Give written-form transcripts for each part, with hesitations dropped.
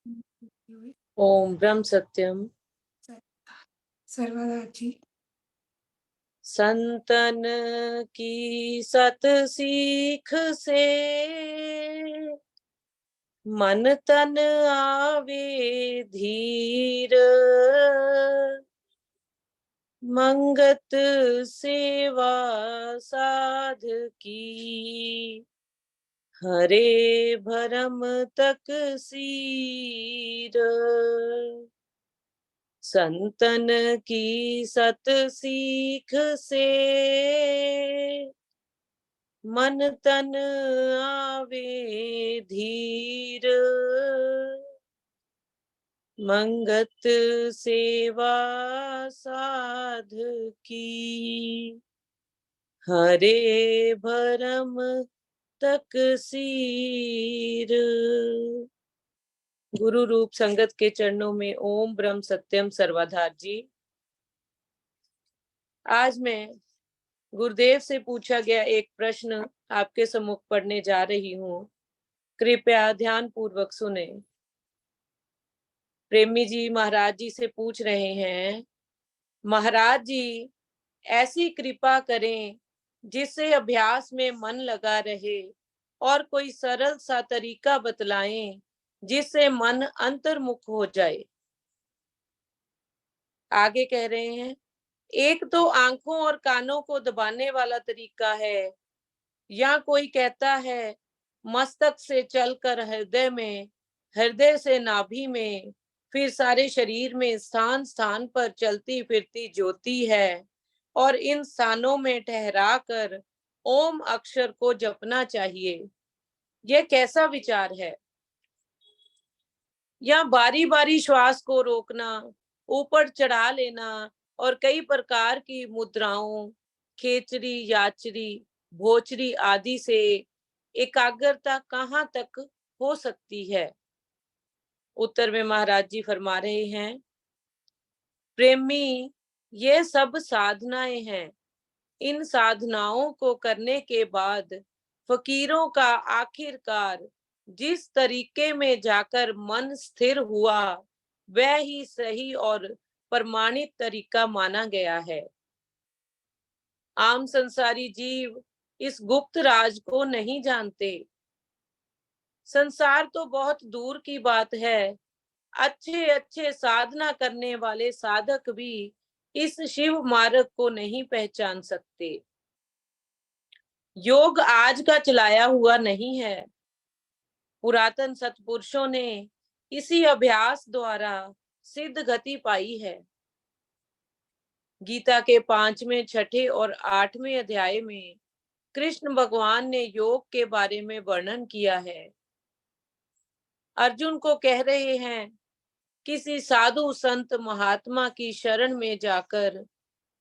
ओम ब्रह्म सत्यम सर्वदा जी। संतन की सत सीख से मन तन आवे धीर, मंगत सेवा साध की हरे भरम तक सीर। संतन की सत सीख से मन तन आवे धीर, मंगत सेवा साध की हरे भरम तक सीर। गुरु रूप संगत के चरणों में ओम ब्रह्म सत्यम सर्वधार जी। आज मैं गुरुदेव से पूछा गया एक प्रश्न आपके सम्मुख पढ़ने जा रही हूँ। कृपया ध्यान पूर्वक सुने। प्रेमी जी महाराज जी से पूछ रहे हैं, महाराज जी ऐसी कृपा करें जिससे अभ्यास में मन लगा रहे और कोई सरल सा तरीका बतलाएं जिससे मन अंतर्मुख हो जाए। आगे कह रहे हैं, एक तो आंखों और कानों को दबाने वाला तरीका है, या कोई कहता है मस्तक से चलकर हृदय में, हृदय से नाभि में, फिर सारे शरीर में स्थान स्थान पर चलती फिरती ज्योति है और इन स्थानों में ठहरा कर ओम अक्षर को जपना चाहिए। यह कैसा विचार है? या बारी बारी श्वास को रोकना, ऊपर चढ़ा लेना और कई प्रकार की मुद्राओं, खेचरी, याचरी, भोचरी आदि से एकाग्रता कहाँ तक हो सकती है? उत्तर में महाराज जी फरमा रहे हैं, प्रेमी ये सब साधनाएं हैं। इन साधनाओं को करने के बाद फकीरों का आखिरकार जिस तरीके में जाकर मन स्थिर हुआ वह ही सही और प्रमाणित तरीका माना गया है। आम संसारी जीव इस गुप्त राज को नहीं जानते। संसार तो बहुत दूर की बात है, अच्छे अच्छे साधना करने वाले साधक भी इस शिव मार्ग को नहीं पहचान सकते। योग आज का चलाया हुआ नहीं है। पुरातन सत्पुरुषों ने इसी अभ्यास द्वारा सिद्ध गति पाई है। गीता के 5वें, 6ठे और 8वें अध्याय में कृष्ण भगवान ने योग के बारे में वर्णन किया है। अर्जुन को कह रहे हैं, किसी साधु संत महात्मा की शरण में जाकर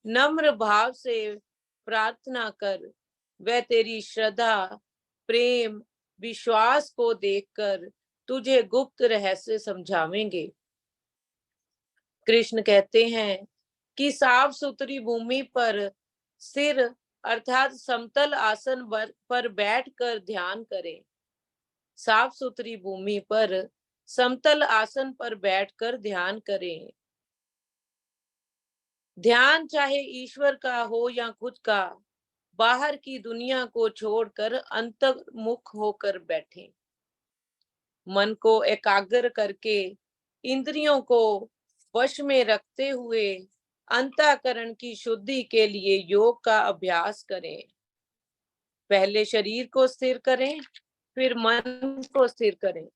नम्र भाव से प्रार्थना कर, वह तेरी श्रद्धा, प्रेम, विश्वास को देखकर तुझे गुप्त रहस्य समझावेंगे। कृष्ण कहते हैं कि साफ सुथरी भूमि पर सिर अर्थात समतल आसन पर बैठकर ध्यान करें। साफ सुथरी भूमि पर समतल आसन पर बैठकर ध्यान करें। ध्यान चाहे ईश्वर का हो या खुद का, बाहर की दुनिया को छोड़कर अंतर्मुख होकर बैठें। मन को एकाग्र करके इंद्रियों को वश में रखते हुए अंतःकरण की शुद्धि के लिए योग का अभ्यास करें। पहले शरीर को स्थिर करें, फिर मन को स्थिर करें।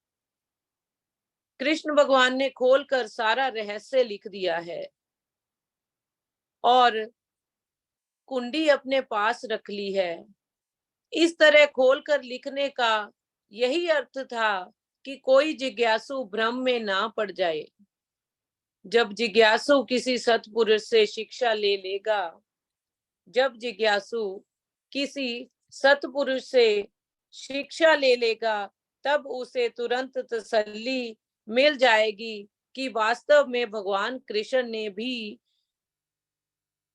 कृष्ण भगवान ने खोलकर सारा रहस्य लिख दिया है और कुंडी अपने पास रख ली है। इस तरह खोलकर लिखने का यही अर्थ था कि कोई जिज्ञासु भ्रम में ना पड़ जाए। जब जिज्ञासु किसी सत्पुरुष से शिक्षा ले लेगा, जब जिज्ञासु किसी सत्पुरुष से शिक्षा ले लेगा, तब उसे तुरंत तसल्ली मिल जाएगी कि वास्तव में भगवान कृष्ण ने भी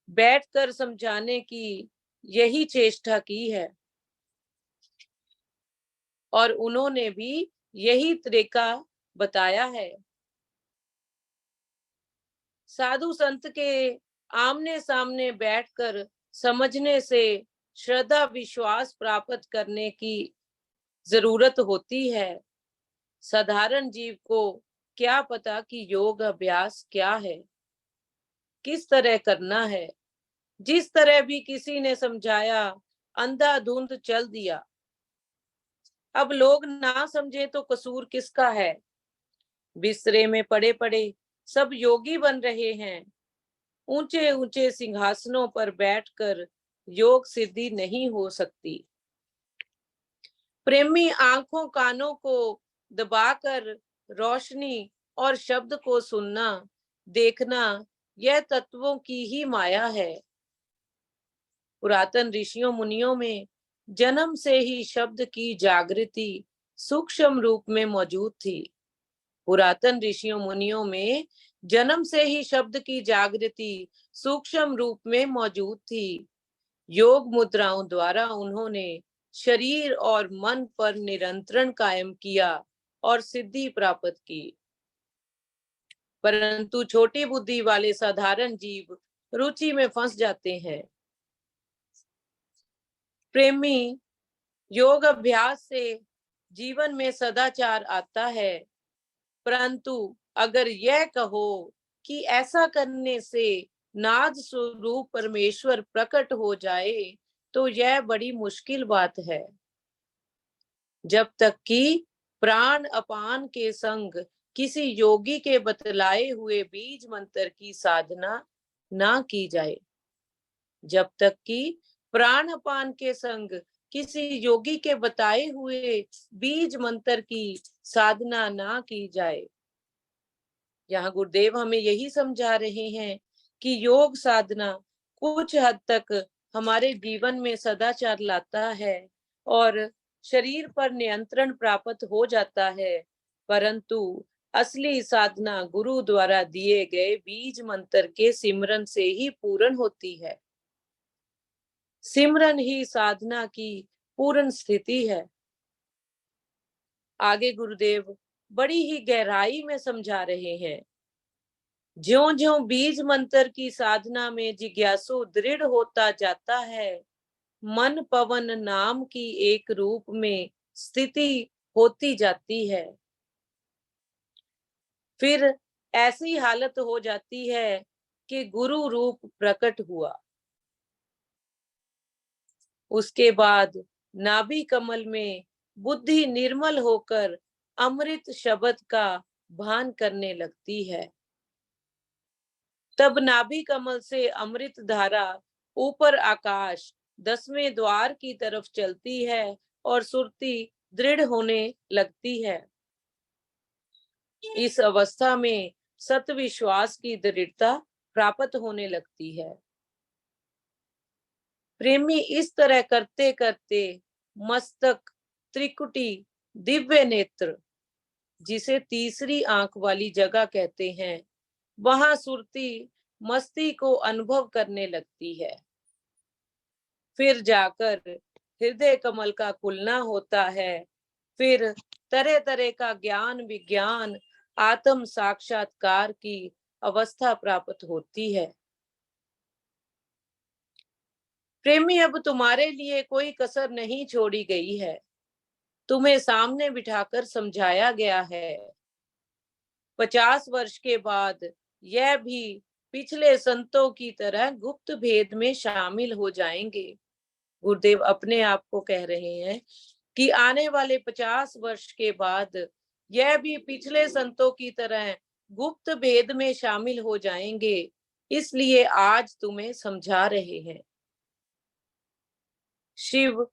बैठकर समझाने की यही चेष्टा की है और उन्होंने भी यही तरीका बताया है। साधु संत के आमने सामने बैठकर समझने से श्रद्धा विश्वास प्राप्त करने की जरूरत होती है। साधारण जीव को क्या पता कि योग अभ्यास क्या है, किस तरह करना है। जिस तरह भी किसी ने समझाया, अंधाधुंध चल दिया। अब लोग ना समझे तो कसूर किसका है। बिस्तरे में पड़े पड़े सब योगी बन रहे हैं। ऊंचे ऊंचे सिंहासनों पर बैठकर योग सिद्धि नहीं हो सकती। प्रेमी आंखों कानों को दबाकर रोशनी और शब्द को सुनना देखना, यह तत्वों की ही माया है। पुरातन ऋषियों मुनियों में जन्म से ही शब्द की जागृति सूक्ष्म रूप में मौजूद थी। पुरातन ऋषियों मुनियों में जन्म से ही शब्द की जागृति सूक्ष्म रूप में मौजूद थी। योग मुद्राओं द्वारा उन्होंने शरीर और मन पर नियंत्रण कायम किया और सिद्धि प्राप्त की। परंतु छोटी बुद्धि वाले साधारण जीव रुचि में फंस जाते हैं। प्रेमी योग अभ्यास से जीवन में सदाचार आता है, परंतु अगर यह कहो कि ऐसा करने से नाद स्वरूप परमेश्वर प्रकट हो जाए, तो यह बड़ी मुश्किल बात है। जब तक कि प्राण अपान के संग किसी योगी के बतलाए हुए बीज मंत्र की साधना ना की जाए, जब तक कि प्राण अपान के संग किसी योगी के बताए हुए बीज मंत्र की साधना ना की जाए। यहाँ गुरुदेव हमें यही समझा रहे हैं कि योग साधना कुछ हद तक हमारे जीवन में सदाचार लाता है और शरीर पर नियंत्रण प्राप्त हो जाता है, परंतु असली साधना गुरु द्वारा दिए गए बीज मंत्र के सिमरन से ही पूर्ण होती है। सिमरन ही साधना की पूर्ण स्थिति है। आगे गुरुदेव बड़ी ही गहराई में समझा रहे हैं। ज्यों ज्यों बीज मंत्र की साधना में जिज्ञासु दृढ़ होता जाता है, मन पवन नाम की एक रूप में स्थिति होती जाती है। फिर ऐसी हालत हो जाती है कि गुरु रूप प्रकट हुआ। उसके बाद नाभि कमल में बुद्धि निर्मल होकर अमृत शब्द का भान करने लगती है। तब नाभि कमल से अमृत धारा ऊपर आकाश 10वें द्वार की तरफ चलती है और सुरती दृढ़ होने लगती है। इस अवस्था में सत विश्वास की दृढ़ता प्राप्त होने लगती है। प्रेमी इस तरह करते करते मस्तक, त्रिकुटी, दिव्य नेत्र, जिसे तीसरी आंख वाली जगह कहते हैं, वहां सुरती मस्ती को अनुभव करने लगती है। फिर जाकर हृदय कमल का खुलना होता है। फिर तरह तरह का ज्ञान विज्ञान आत्म साक्षात्कार की अवस्था प्राप्त होती है। प्रेमी अब तुम्हारे लिए कोई कसर नहीं छोड़ी गई है। तुम्हें सामने बिठाकर समझाया गया है। 50 वर्ष के बाद यह भी पिछले संतों की तरह गुप्त भेद में शामिल हो जाएंगे। गुरुदेव अपने आप को कह रहे हैं कि आने वाले 50 वर्ष के बाद यह भी पिछले संतों की तरह गुप्त भेद में शामिल हो जाएंगे। इसलिए आज तुम्हें समझा रहे हैं। शिव,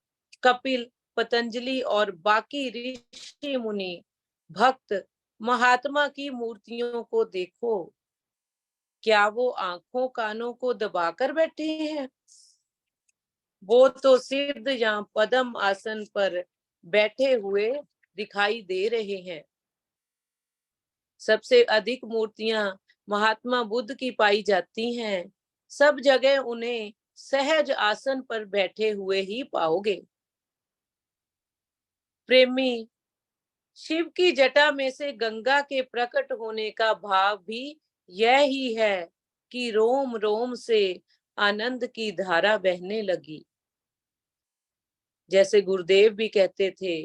कपिल, पतंजलि और बाकी ऋषि मुनि भक्त महात्मा की मूर्तियों को देखो। क्या वो आंखों कानों को दबाकर बैठे हैं? वो तो सिद्ध या पद्म आसन पर बैठे हुए दिखाई दे रहे हैं। सबसे अधिक मूर्तियां महात्मा बुद्ध की पाई जाती हैं। सब जगह उन्हें सहज आसन पर बैठे हुए ही पाओगे। प्रेमी शिव की जटा में से गंगा के प्रकट होने का भाव भी यह ही है कि रोम रोम से आनंद की धारा बहने लगी। जैसे गुरुदेव भी कहते थे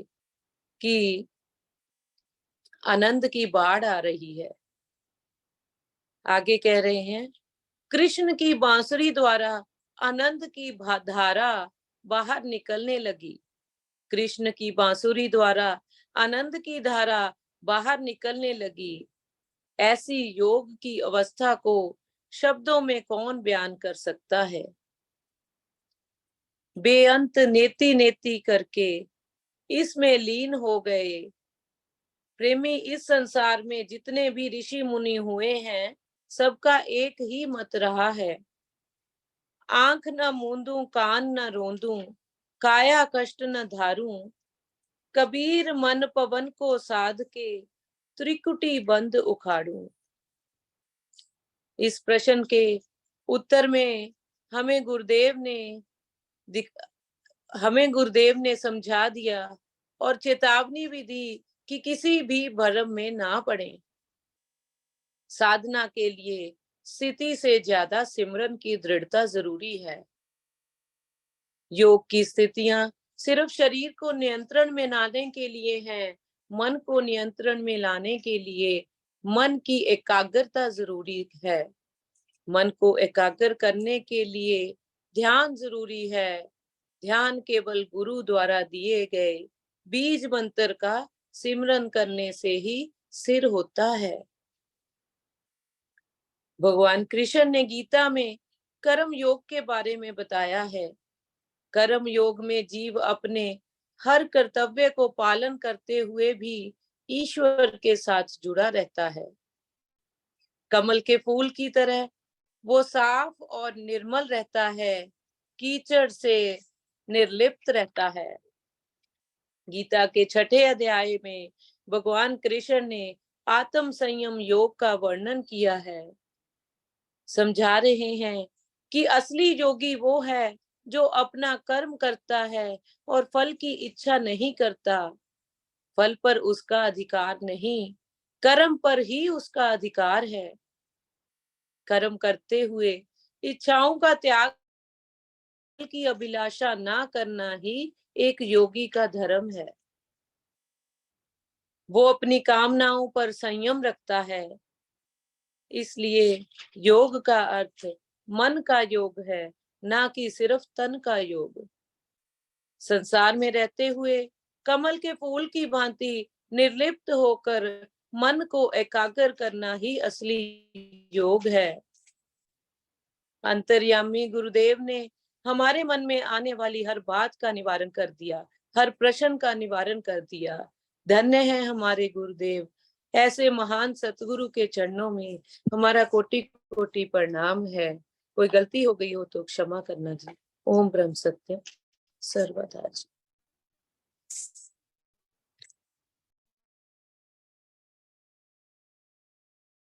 कि आनंद की बाढ़ आ रही है। आगे कह रहे हैं, कृष्ण की बांसुरी द्वारा आनंद की धारा बाहर निकलने लगी। कृष्ण की बांसुरी द्वारा आनंद की धारा बाहर निकलने लगी। ऐसी योग की अवस्था को शब्दों में कौन बयान कर सकता है। बेअंत नेति नेति करके इसमें लीन हो गए प्रेमी। इस संसार में जितने भी ऋषि मुनि हुए हैं, सबका एक ही मत रहा है, आंख न मूंदूं कान न रोंदूं, काया कष्ट न धारूं, कबीर मन पवन को साध के त्रिकुटी बंद उखाड़ूं। इस प्रश्न के उत्तर में हमें गुरुदेव ने समझा दिया और चेतावनी भी दी कि किसी भी भ्रम में ना पड़े। साधना के लिए स्थिति से ज्यादा सिमरन की दृढ़ता जरूरी है। योग की स्थितियां सिर्फ शरीर को नियंत्रण में लाने के लिए हैं, मन को नियंत्रण में लाने के लिए मन की एकाग्रता जरूरी है। मन को एकाग्र करने के लिए ध्यान जरूरी है। ध्यान केवल गुरु द्वारा दिए गए बीज मंत्र का सिमरन करने से ही स्थिर होता है। भगवान कृष्ण ने गीता में कर्म योग के बारे में बताया है। कर्म योग में जीव अपने हर कर्तव्य को पालन करते हुए भी ईश्वर के साथ जुड़ा रहता है। कमल के फूल की तरह वो साफ और निर्मल रहता है, कीचड़ से निर्लिप्त रहता है। गीता के 6ठे अध्याय में भगवान कृष्ण ने आत्म संयम योग का वर्णन किया है। समझा रहे हैं कि असली योगी वो है जो अपना कर्म करता है और फल की इच्छा नहीं करता। फल पर उसका अधिकार नहीं, कर्म पर ही उसका अधिकार है। कर्म करते हुए इच्छाओं का त्याग की अभिलाषा ना करना ही एक योगी का धर्म है। वो अपनी कामनाओं पर संयम रखता है। इसलिए योग का अर्थ मन का योग है, ना कि सिर्फ तन का योग। संसार में रहते हुए कमल के फूल की भांति निर्लिप्त होकर मन को एकाग्र करना ही असली योग है। अंतर्यामी गुरुदेव ने हमारे मन में आने वाली हर बात का निवारण कर दिया, हर प्रश्न का निवारण कर दिया। धन्य है हमारे गुरुदेव। ऐसे महान सतगुरु के चरणों में हमारा कोटि कोटि प्रणाम है। कोई गलती हो गई हो तो क्षमा करना जी। ओम ब्रह्म सत्य सर्वदा जी।